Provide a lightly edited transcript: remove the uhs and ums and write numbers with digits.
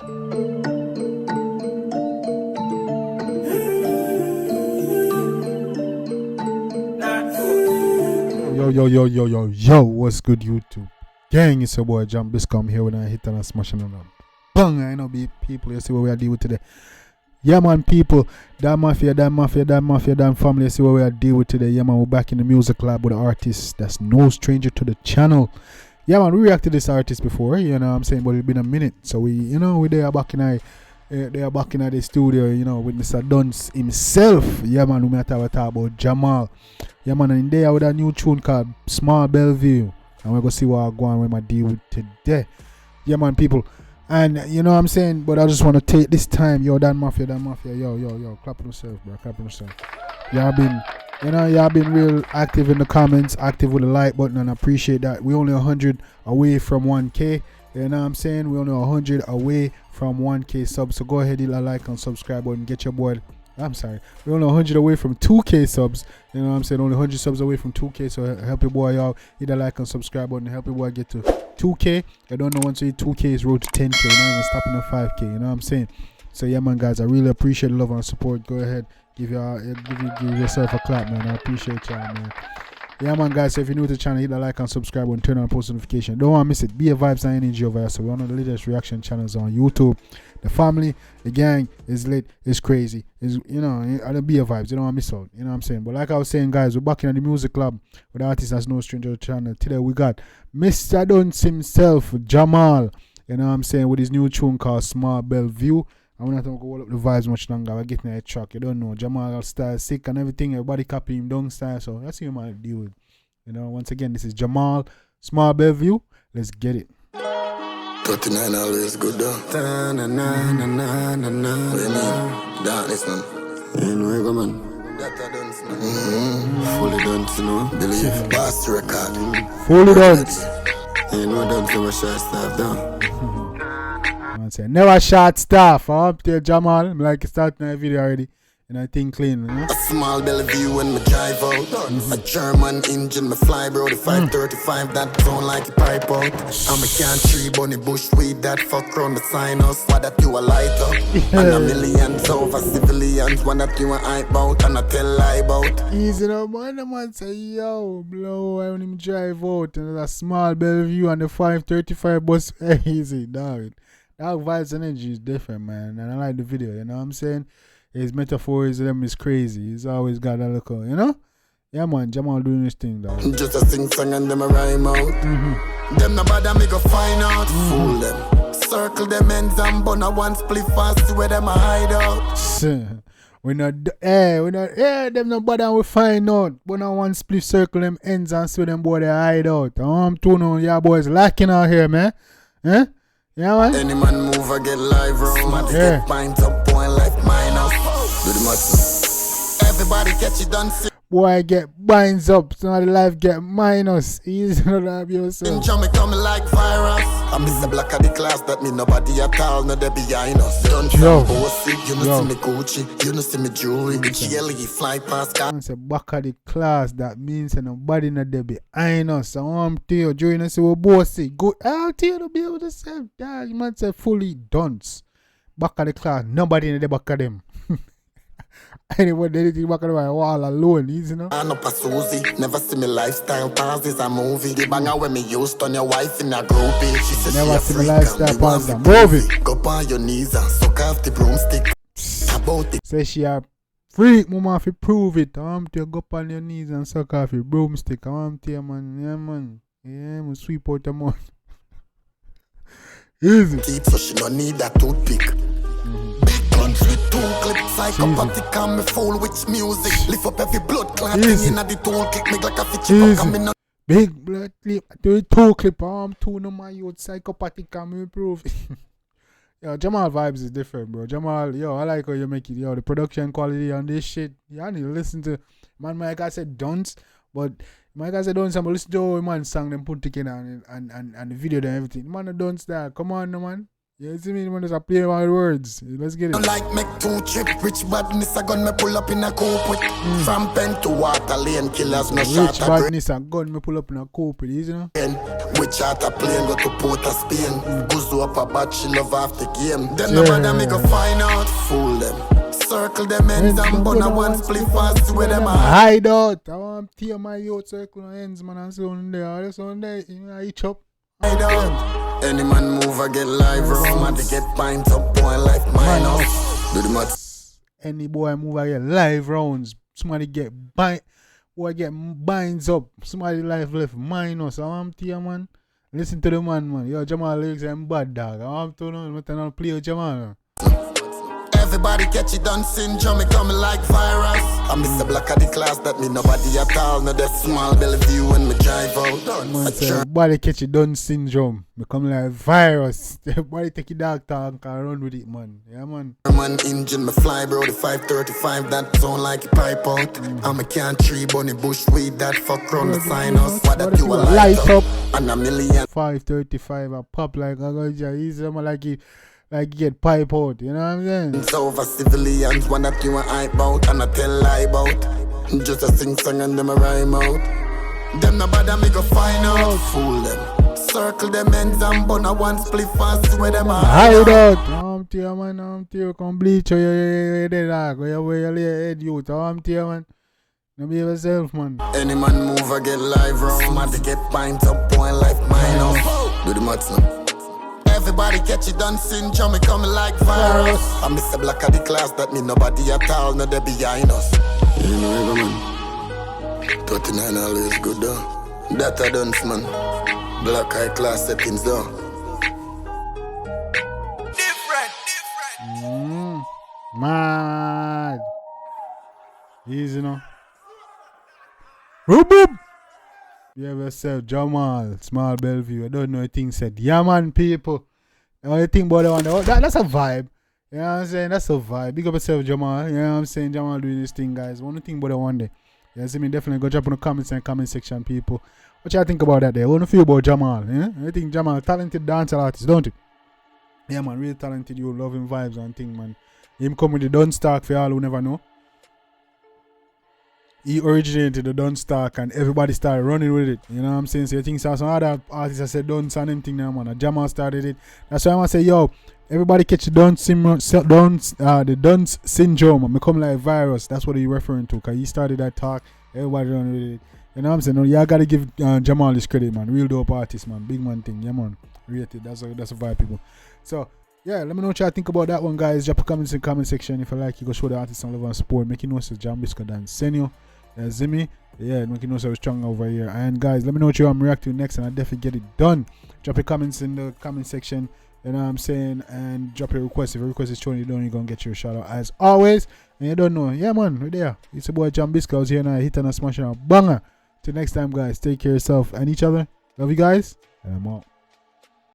Yo, what's good, YouTube? Gang, it's your boy Jambisco. I'm here when I hit and I smash and bang. I know people, you see what we are dealing with today. Yeah, man, people, that mafia, that family, you see what we are dealing with today. Yeah, man, we're back in the music lab with an artist that's no stranger to the channel. Yeah, man, we reacted to this artist before, you know what I'm saying, but it's been a minute. So we are back in the studio, you know, with Mr. Dunce himself. Yeah, man, we might have a talk about Jamal. Yeah, man, and in there with a new tune called Small Bellevue. And we're going to see what I'm going to deal with today. Yeah, man, people. And you know what I'm saying? But I just want to take this time. Yo, Dan Mafia. Yo. Clapping yourself, bro. Clapping yourself. Y'all been real active in the comments, active with the like button, and I appreciate that. We only 100 away from 1K. You know what I'm saying? We only 100 away from 1K subs. So go ahead, hit a like and subscribe button. Get your boy. I'm sorry. We're only 100 away from 2K subs. You know what I'm saying? Only 100 subs away from 2K. So help your boy out. Hit a like and subscribe button. Help your boy get to 2K. I don't know once you hit 2K is road to 10K. We're not even stopping at 5K. You know what I'm saying? So yeah, man, guys, I really appreciate the love and support. Go ahead, give yourself a clap, man. I appreciate y'all, man. Yeah, man, guys, so if you're new to the channel, hit the like and subscribe and turn on post notification. Don't want to miss it. Be a Vibes and Energy over here. So we're one of the latest reaction channels on YouTube. The family, the gang is lit, is crazy. Is, you know, I don't be a Vibes. You don't want to miss out. You know what I'm saying? But like I was saying, guys, we're back in the music club with artists that's no stranger to the channel. Today we got Mr. Dunce himself, Jamal. You know what I'm saying? With his new tune called Small Bellevue. I'm not going to go up the vibes much longer. We're getting a track. You don't know. Jamal style sick and everything. Everybody copy him down style. So that's what you might deal with. You know, once again, this is Jamal, Small Bellevue. Let's get it. 39 always good though. What do you mean? Darkness, man. You know, you go, man. That I dance, man. Fully dance, you know. Believe. Boss record. Fully dance. You know, dance never short stuff down. I say never short stuff. I'm up there, Jamal. I'm like starting a video already. And I think clean, A small Bellevue when me drive out. A German engine, me fly, bro. The 535 that sound like a pipe out. I'm a country bunny bush weed that fuck round the sign us. What that you a light up? And a millions over civilians. One that you a hype out and I tell lie about. Easy now, man. The man say, yo, blow, I want him drive out. And a small Bellevue and the 535 bus. Easy, dog. That Vibes Energy is different, man. And I like the video, you know what I'm saying? His metaphors, them is crazy. He's always got a look, you know? Yeah, man, Jamal doing this thing, dog. Just a sing song and them a rhyme out. Them no bother me go find out. Fool them. Circle them ends and bun a one split fast. See where them a hide out. we not, them no bother we find out. But now one split circle them ends and see where them boy they hide out. I'm two now, yeah, boys lacking out here, man. Eh? Yeah, man. Any man move or get live room. Get pints up, point life minus. Do the matter. Everybody catch it done. Boy get binds up, so now the life get minus. Easy not have yourself. In Jamaica me like virus. I miss the black of the class that me nobody at all, no they behind us. Don't from bossy, you know see me Gucci, you know see me jewelry. The GLE fly past car. It's a back of the class that means nobody no they behind us. I want to you, join us we bossy. Go out here to be able to say that you might say fully dunce. Back of the class, nobody in the back of them. Anyone did anything back on my wall alone, you know? I'm up a Susie, never see me lifestyle pause is a movie. The banger when me used on your wife in a groupie. She said never she see me lifestyle pause a movie. Go on your knees and suck off the broomstick. About it. Say she a freak, mama, if you prove it. I want to go on your knees and suck off your broomstick. I want to, man. Yeah, man. Yeah, man, sweep out the mouth. Easy. So she don't need that toothpick. Country tool clip, psychopathic and me fool with music. Lift up every blood clot thing in the tool clip, make like a fitchy coming on. Big blood clip, do it tool clip, I'm two no my youth, psychopathic and me prove. Yo, Jamal vibes is different, bro. Jamal, yo, I like how you make it, yo, the production quality on this shit. Yeah, I need to listen to, man, my guy said don't, but my guy said don't, but listen to how man sang them put together and the video and everything. Man, don't start, come on, no man. You see me, man, just a play my words. Let's get it. Like make two trip, rich badness a gun me pull up in a coupe with. From pen to water lane, killers no shot Rich a badness a gun me pull up in a coupe with these, you know. Which charter plane go to Port of Spain. Guzo up a bat, she love off the game. Then the brother me go find out, fool them. Circle them ends and bun a one split fast with them. Hide out. I want to tear my youth circle ends, man, and so on there. That's on there. You know, each up. Hide out. Any man move or get live round, man, to get pints up, boy, life minus. Do the math. Any boy move or get live rounds. Somebody get binds up. Somebody life left minus. I want to tear, man. Listen to the man. Yo, Jamal lyrics and bad dog. I want to know what I play with Jamal. Everybody catch it on syndrome, me coming like virus. I'm Mr. Black of the class, that me nobody at all. No that small Bellevue when me drive out. Man say, everybody catch it Down syndrome. Me come like virus. Everybody take it dog tank and run with it, man. Yeah, man. Man engine, me fly bro, the 535, that sound like a pipe out. I'm a country bunny bush weed, that fuck round the sinus. What that you a light up? And a million. 535, I pop like I go easy, man, like it. Like get pipe out, you know what I'm saying? It's over civilians, one that you a hype out and I tell lie about. Just a sing song and them a rhyme out. Them no bother me go find out. Fool them. Circle them ends and bun a one split fast where them are. Hide out. I'm tear, man. I'm tear. Come bleach you dead dog. Where you lay head youth. I'm tear, man. No be yourself, man. Any man move or get live round, man to get pints up, point life minus. Do the maths now. Everybody catch it on syndrome, me coming like virus. I'm Mr. Black of the class, that mean nobody at all, no they behind us. You know, man. 39 always good though. That I done, man. Black high class settings though. Different. Mad. Easy, no. Boop, boop. You ever said Jamal, small Bellevue? I don't know a thing said. Yeah, man, people. The only thing about the one, that's a vibe. You know what I'm saying? That's a vibe. Big up yourself, Jamal. You know what I'm saying? Jamal doing this thing, guys. One thing about the one day. You see me? Definitely go drop in the comment section, people. What y'all think about that there? What do you feel about Jamal? Yeah? I think Jamal, talented dancer artist, don't it? Yeah, man, really talented. You loving vibes and thing, man. Him come with the Don't Stark for y'all who never know. He originated the Don't Stark and everybody started running with it. You know what I'm saying? So you think some other artists have said Don't and them thing now, man. Jamal started it. That's why I want to say, yo, everybody catch the Down syndrome. Become like a virus. That's what he's referring to. Because he started that talk. Everybody running with it. You know what I'm saying? No, y'all got to give Jamal his credit, man. Real dope artist, man. Big man thing. Yeah, man. Rated. That's a vibe, people. So, yeah, let me know what y'all think about that one, guys. Drop a comments in the comment section. If you like, you go show the artist some love and support. Make you know it's Jambisco than Senio. Zimmy, yeah, make you know so we're strong over here. And guys, let me know what you want me react to next, and I'll definitely get it done. Drop your comments in the comment section, you know what I'm saying, and drop your request. If your request is shown, you don't, you're gonna get your shout out as always. And you don't know, yeah, man, we're there. It's your boy Jambisco. I was here now, hitting and smashing a banger. Till next time, guys, take care of yourself and each other. Love you guys, and I'm out.